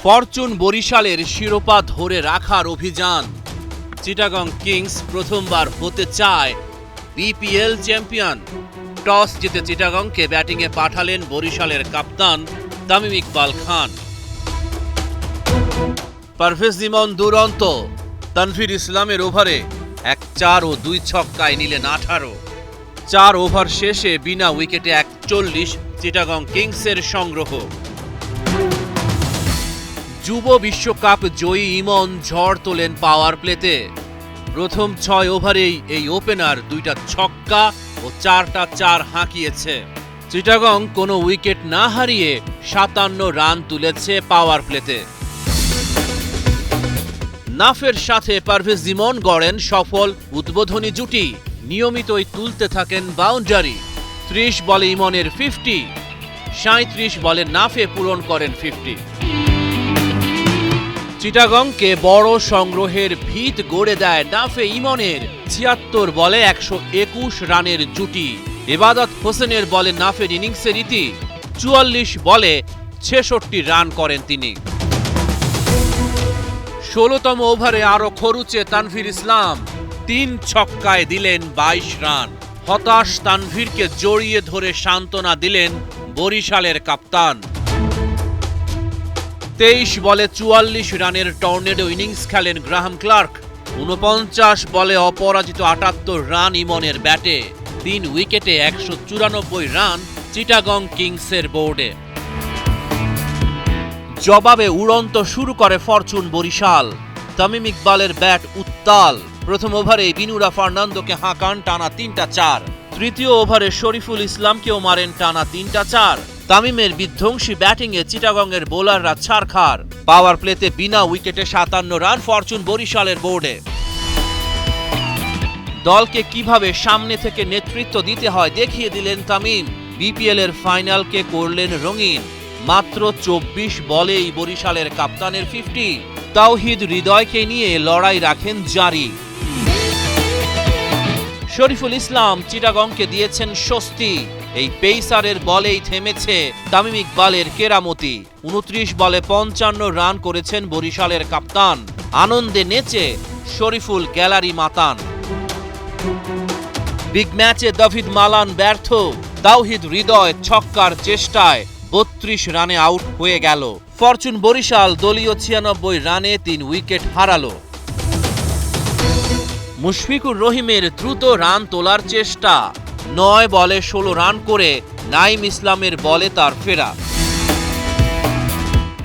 Fortune বরিশালের শিরোপা ধরে রাখার অভিযান। চিটাগং কিংস প্রথমবার হতে চায় বিপিএল চ্যাম্পিয়ন। টস জিতে চিটাগংকে ব্যাটিংয়ে পাঠালেন বরিশালের কাপ্তান তামিম ইকবাল খান। পারভেজ ইমন দুরন্ত, তানভীর ইসলামের ওভারে 1-4 ও 2 ছক্কায় নিলেন 18। 4 ওভার শেষে বিনা উইকেটে 41 চিটাগং কিংসের সংগ্রহ। যুব বিশ্বকাপ জয়ী ইমন ঝড় তোলেন পাওয়ার প্লেতে। প্রথম 6 ওভারেই এই ওপেনার 2টা ছক্কা ও 4টা 4 হাঁকিয়েছে। চিটাগং কোনো উইকেট না হারিয়ে 57 রান তুলেছে পাওয়ার প্লেতে। নাফের সাথে পারভেজ ইমন গড়েন সফল উদ্বোধনী জুটি। নিয়মিতই তুলতে থাকেন বাউন্ডারি। 30 বলে ইমনের 50, 37 বলে নাফে পূরণ করেন 50। চিটাগংকে বড় সংগ্রহের ভিত গড়ে দেয় নাফে ইমনের 76 বলে 121 রানের জুটি। ইবাদত হোসেনের বলে নাফের ইনিংসের ইতি। 44 বলে 66 রান করেন তিনি। 16তম ওভারে আরো খরুচে তানভীর ইসলাম 3 ছক্কায় দিলেন 22 রান। হতাশ তানভীরকে জড়িয়ে ধরে সান্ত্বনা দিলেন বরিশালের কাপ্তান। 23 বলে 44 রানের টর্নেডো ইনিংস খেলেন গ্রাহাম ক্লার্ক। 49 বলে অপরাজিত 78 রান ইমনের ব্যাটে। 3 উইকেটে 194 রান চিটাগং কিংসের বোর্ডে। জবাবে উড়ন্ত শুরু করে ফরচুন বরিশাল। তামিম ইকবালের ব্যাট উত্তাল। প্রথম ওভারে বিনুরা ফার্নান্দোকে হাঁকান টানা 3টা 4। তৃতীয় ওভারে শরীফুল ইসলামকেও মারেন টানা 3টা 4। তামিমের বিধ্বংসী ব্যাটিংয়ে চিটাগংয়ের বোলাররা ছারখার। পাওয়ার প্লেতে বিনা উইকেটে 57 রান ফরচুন বরিশালের বোর্ডে। দলকে কিভাবে সামনে থেকে নেতৃত্ব দিতে হয় দেখিয়ে দিলেন তামিম। বিপিএল এর ফাইনালকে করলেন রঙিন। মাত্র 24 বলেই বরিশালের কাপ্তানের 50। তাওহিদ হৃদয়কে নিয়ে লড়াই রাখেন জারি। শরীফুল ইসলাম চিটাগংকে দিয়েছেন স্বস্তি। এই পেসারের বলেই থেমেছে তামিম ইকবালের কেরামতি। 29 বলে 55 রান করেছেন বরিশালের কাপ্তান। আনন্দে নেচে শরীফুল গ্যালারি মাতান। বিগ ম্যাচে দাভিদ মালান ব্যর্থ। তাওহিদ হৃদয় ছক্কার চেষ্টায় 32 রানে আউট হয়ে গেল। ফরচুন বরিশাল দলীয় 96 রানে 3 উইকেট হারালো। মুশফিকুর রহিমের দ্রুত রান তোলার চেষ্টা। 9 বলে 16 রান করে নাইম ইসলামের বলে তার ফেরা।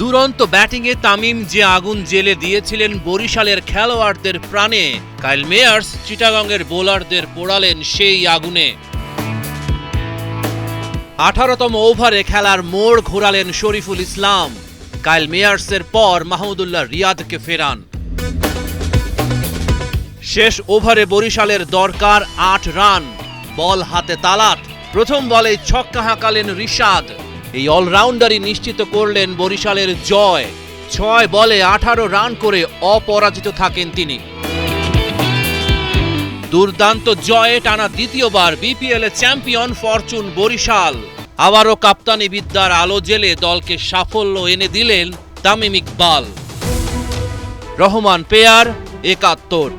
দুরন্ত ব্যাটিংয়ে তামিম যে আগুন জ্বেলে দিয়েছিলেন বরিশালের খেলোয়াড়দের প্রাণে, কাইল মেয়ার্স চিটাগংয়ের বোলারদের পোড়ালেন সেই আগুনে। 18তম ওভারে খেলার মোড় ঘোরালেন শরীফুল ইসলাম। কাইল মেয়ার্সের পর মাহমুদুল্লাহ রিয়াদকে ফেরান। শেষ ওভারে বরিশালের দরকার 8 রান। বল হাতে তালাত। প্রথম বলেই ছক্কা হাঁকালেন রিশাদ। এই অলরাউন্ডারই নিশ্চিত করলেন বরিশালের জয়। 6 বলে 18 রান করে অপরাজিত থাকেন তিনি। দুর্দান্ত জয়ে টানা দ্বিতীয়বার বিপিএল চ্যাম্পিয়ন ফরচুন বরিশাল। আবারও কাপ্তানি বিদ্যার আলো জ্বেলে দলকে সাফল্য এনে দিলেন তামিম ইকবাল। রহমান পেয়ার 71।